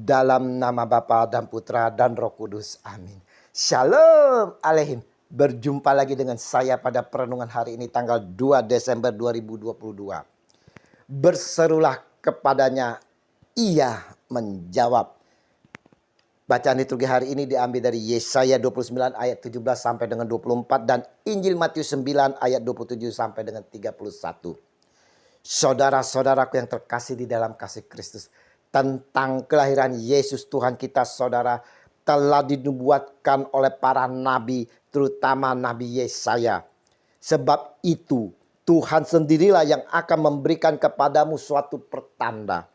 Dalam nama Bapa dan Putra dan Roh Kudus. Amin. Shalom aleihim. Berjumpa lagi dengan saya pada perenungan hari ini tanggal 2 Desember 2022. Berserulah kepadanya, ia menjawab. Bacaan liturgi hari ini diambil dari Yesaya 29 ayat 17 sampai dengan 24 dan Injil Matius 9 ayat 27 sampai dengan 31. Saudara-saudaraku yang terkasih di dalam kasih Kristus, tentang kelahiran Yesus Tuhan kita, saudara, telah dinubuatkan oleh para nabi, terutama Nabi Yesaya. Sebab itu Tuhan sendirilah yang akan memberikan kepadamu suatu pertanda.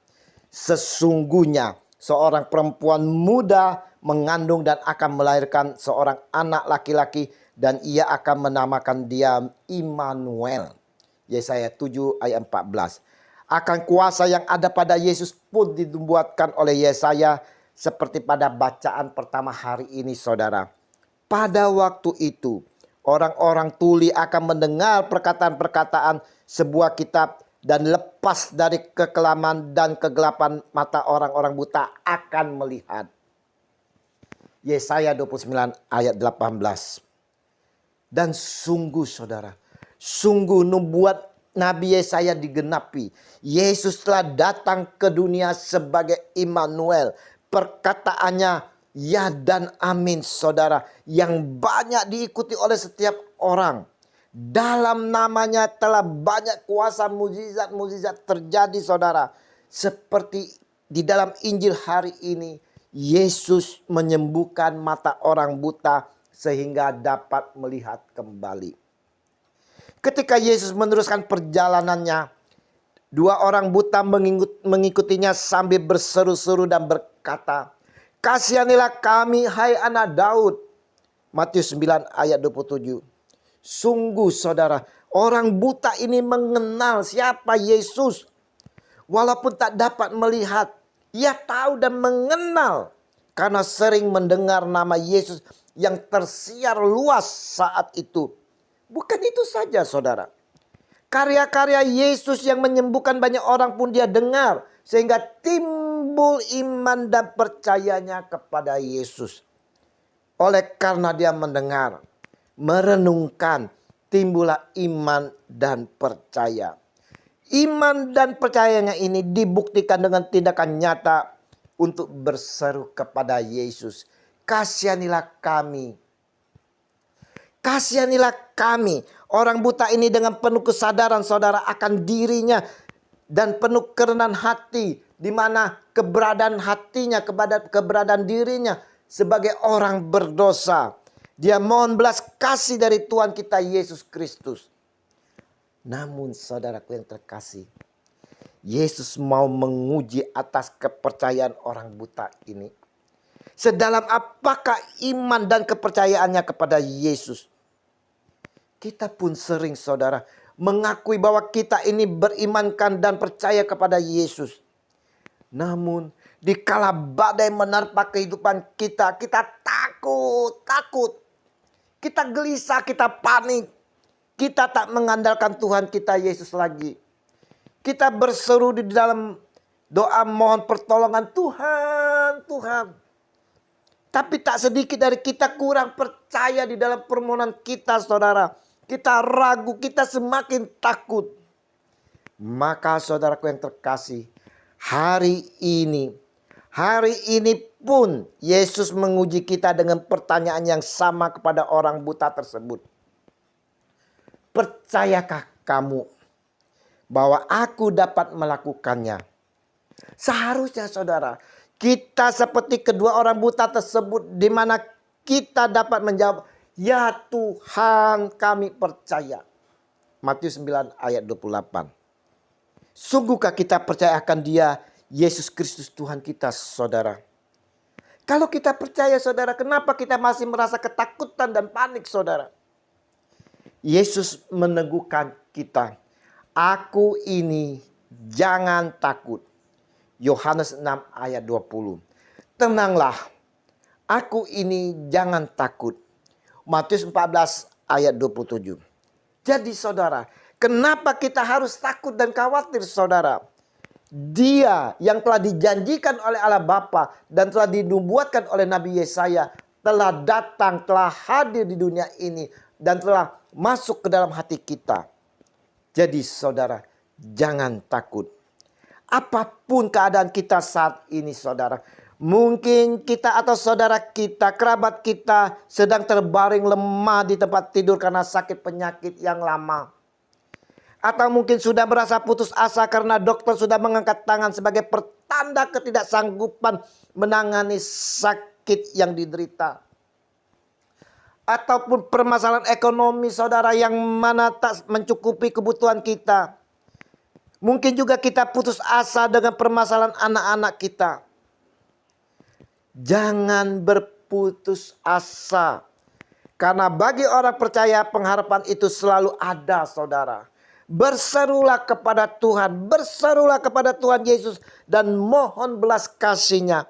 Sesungguhnya seorang perempuan muda mengandung dan akan melahirkan seorang anak laki-laki, dan ia akan menamakan dia Immanuel. Yesaya 7 ayat 14. Akan kuasa yang ada pada Yesus pun dinubuatkan oleh Yesaya seperti pada bacaan pertama hari ini, saudara. Pada waktu itu orang-orang tuli akan mendengar perkataan-perkataan sebuah kitab, dan lepas dari kekelaman dan kegelapan mata orang-orang buta akan melihat. Yesaya 29 ayat 18. Dan sungguh saudara, sungguh nubuat Nabi Yesaya digenapi. Yesus telah datang ke dunia sebagai Immanuel. Perkataannya ya dan amin, saudara, yang banyak diikuti oleh setiap orang. Dalam namanya telah banyak kuasa mukjizat-mukjizat terjadi, saudara. Seperti di dalam Injil hari ini, Yesus menyembuhkan mata orang buta sehingga dapat melihat kembali. Ketika Yesus meneruskan perjalanannya, dua orang buta mengikutinya sambil berseru-seru dan berkata, "Kasihanilah kami, hai anak Daud." Matius 9 ayat 27. Sungguh saudara, orang buta ini mengenal siapa Yesus. Walaupun tak dapat melihat, ia tahu dan mengenal karena sering mendengar nama Yesus yang tersiar luas saat itu. Bukan itu saja, saudara. Karya-karya Yesus yang menyembuhkan banyak orang pun dia dengar, sehingga timbul iman dan percayanya kepada Yesus. Oleh karena dia mendengar, merenungkan, timbullah iman dan percaya. Iman dan percayanya ini dibuktikan dengan tindakan nyata untuk berseru kepada Yesus, "Kasihanilah kami. Kasihanilah kami." Orang buta ini dengan penuh kesadaran, saudara, akan dirinya dan penuh kerendahan hati, di mana keberadaan hatinya, keberadaan dirinya sebagai orang berdosa. Dia mohon belas kasih dari Tuhan kita Yesus Kristus. Namun saudaraku yang terkasih, Yesus mau menguji atas kepercayaan orang buta ini. Sedalam apakah iman dan kepercayaannya kepada Yesus? Kita pun sering, saudara, mengakui bahwa kita ini berimankan dan percaya kepada Yesus. Namun dikala badai menerpa kehidupan kita, kita takut. Kita gelisah, kita panik. Kita tak mengandalkan Tuhan kita Yesus lagi. Kita berseru di dalam doa mohon pertolongan, Tuhan, Tuhan. Tapi tak sedikit dari kita kurang percaya di dalam permohonan kita, saudara. Kita ragu, kita semakin takut. Maka saudaraku yang terkasih, hari ini pun Yesus menguji kita dengan pertanyaan yang sama kepada orang buta tersebut. Percayakah kamu bahwa aku dapat melakukannya? Seharusnya saudara, kita seperti kedua orang buta tersebut, di mana kita dapat menjawab, "Ya Tuhan, kami percaya." Matius 9 ayat 28. Sungguhkah kita percaya akan Dia, Yesus Kristus Tuhan kita, saudara? Kalau kita percaya, saudara, kenapa kita masih merasa ketakutan dan panik, saudara? Yesus meneguhkan kita, "Aku ini, jangan takut." Yohanes 6 ayat 20. Tenanglah, aku ini, jangan takut. Matius 14 ayat 27. Jadi saudara, kenapa kita harus takut dan khawatir, saudara? Dia yang telah dijanjikan oleh Allah Bapa dan telah dinubuatkan oleh Nabi Yesaya telah datang, telah hadir di dunia ini dan telah masuk ke dalam hati kita. Jadi saudara, jangan takut. Apapun keadaan kita saat ini saudara. Mungkin kita atau saudara kita, kerabat kita sedang terbaring lemah di tempat tidur karena sakit penyakit yang lama. Atau mungkin sudah merasa putus asa karena dokter sudah mengangkat tangan sebagai pertanda ketidaksanggupan menangani sakit yang diderita. Ataupun permasalahan ekonomi saudara yang mana tak mencukupi kebutuhan kita. Mungkin juga kita putus asa dengan permasalahan anak-anak kita. Jangan berputus asa. Karena bagi orang percaya pengharapan itu selalu ada saudara. Berserulah kepada Tuhan, berserulah kepada Tuhan Yesus dan mohon belas kasih-Nya.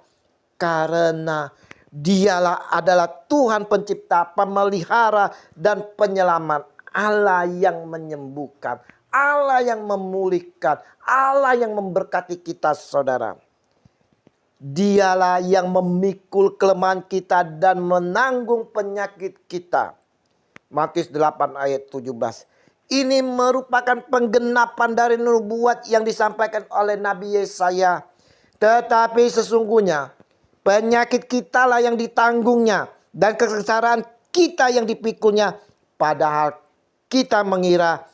Karena Dialah adalah Tuhan pencipta, pemelihara dan penyelamat. Allah yang menyembuhkan, Allah yang memulihkan, Allah yang memberkati kita saudara. Dialah yang memikul kelemahan kita dan menanggung penyakit kita. Matius 8 ayat 17. Ini merupakan penggenapan dari nubuat yang disampaikan oleh Nabi Yesaya. Tetapi sesungguhnya penyakit kita lah yang ditanggungnya dan kesengsaraan kita yang dipikulnya. Padahal kita mengira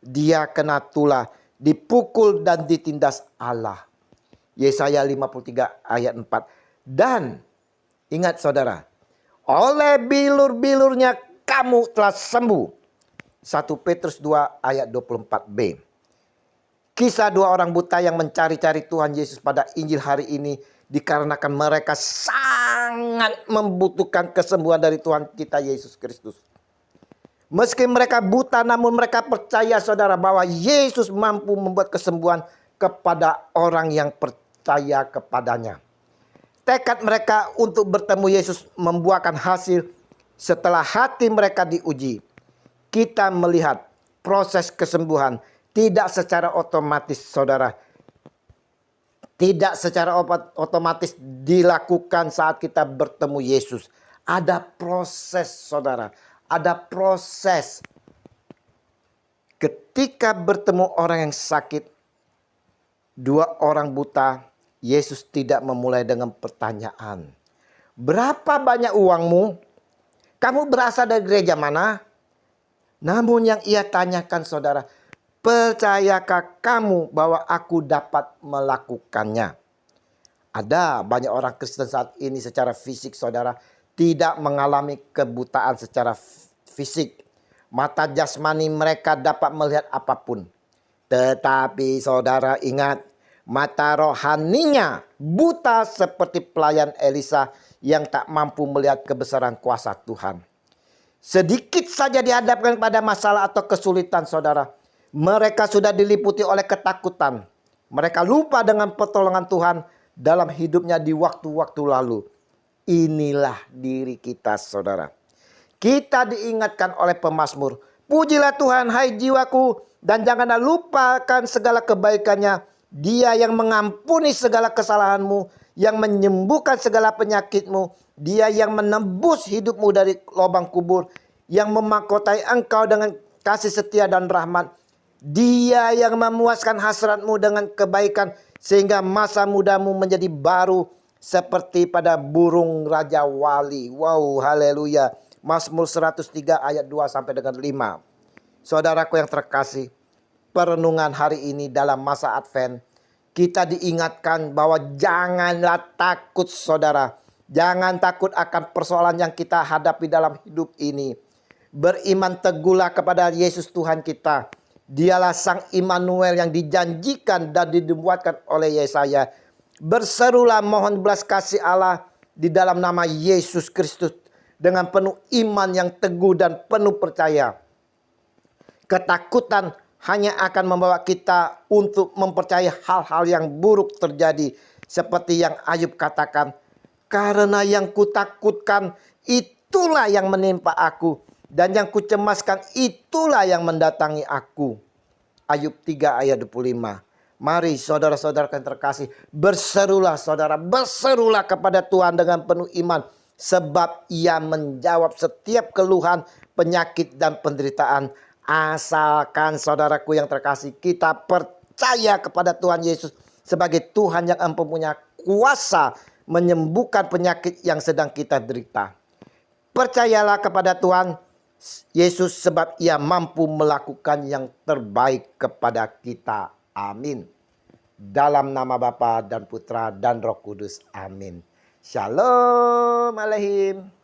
dia kena tulah, dipukul dan ditindas Allah. Yesaya 53 ayat 4. Dan ingat saudara, oleh bilur-bilurnya kamu telah sembuh. 1 Petrus 2 ayat 24b. Kisah dua orang buta yang mencari-cari Tuhan Yesus pada Injil hari ini dikarenakan mereka sangat membutuhkan kesembuhan dari Tuhan kita Yesus Kristus. Meski mereka buta namun mereka percaya saudara bahwa Yesus mampu membuat kesembuhan kepada orang yang percaya kepadanya. Tekad mereka untuk bertemu Yesus membuahkan hasil setelah hati mereka diuji. Kita melihat proses kesembuhan tidak secara otomatis saudara. Tidak secara otomatis dilakukan saat kita bertemu Yesus. Ada proses saudara. Ada proses. Ketika bertemu orang yang sakit, dua orang buta, Yesus tidak memulai dengan pertanyaan. Berapa banyak uangmu? Kamu berasal dari gereja mana? Namun yang ia tanyakan saudara, percayakah kamu bahwa aku dapat melakukannya? Ada banyak orang Kristen saat ini secara fisik saudara tidak mengalami kebutaan secara fisik. Mata jasmani mereka dapat melihat apapun. Tetapi saudara ingat, mata rohaninya buta seperti pelayan Elisa yang tak mampu melihat kebesaran kuasa Tuhan. Sedikit saja dihadapkan pada masalah atau kesulitan saudara, mereka sudah diliputi oleh ketakutan. Mereka lupa dengan pertolongan Tuhan dalam hidupnya di waktu-waktu lalu. Inilah diri kita saudara. Kita diingatkan oleh pemazmur, pujilah Tuhan hai jiwaku dan janganlah lupakan segala kebaikannya. Dia yang mengampuni segala kesalahanmu, yang menyembuhkan segala penyakitmu. Dia yang menebus hidupmu dari lubang kubur, yang memahkotai engkau dengan kasih setia dan rahmat. Dia yang memuaskan hasratmu dengan kebaikan sehingga masa mudamu menjadi baru seperti pada burung raja wali. Wow, haleluya. Mazmur 103 ayat 2 sampai dengan 5. Saudaraku yang terkasih, perenungan hari ini dalam masa Advent, kita diingatkan bahwa janganlah takut saudara. Jangan takut akan persoalan yang kita hadapi dalam hidup ini. Beriman teguhlah kepada Yesus Tuhan kita. Dialah Sang Immanuel yang dijanjikan dan dinubuatkan oleh Yesaya. Berserulah mohon belas kasih Allah di dalam nama Yesus Kristus dengan penuh iman yang teguh dan penuh percaya. Ketakutan hanya akan membawa kita untuk mempercayai hal-hal yang buruk terjadi. Seperti yang Ayub katakan, karena yang kutakutkan itulah yang menimpa aku, dan yang kucemaskan itulah yang mendatangi aku. Ayub 3 ayat 25. Mari saudara-saudara yang terkasih, berserulah saudara, berserulah kepada Tuhan dengan penuh iman. Sebab Ia menjawab setiap keluhan, penyakit dan penderitaan. Asalkan saudaraku yang terkasih, kita percaya kepada Tuhan Yesus sebagai Tuhan yang mempunyai kuasa menyembuhkan penyakit yang sedang kita derita. Percayalah kepada Tuhan Yesus sebab Ia mampu melakukan yang terbaik kepada kita. Amin. Dalam nama Bapa dan Putra dan Roh Kudus. Amin. Shalom Aleihim.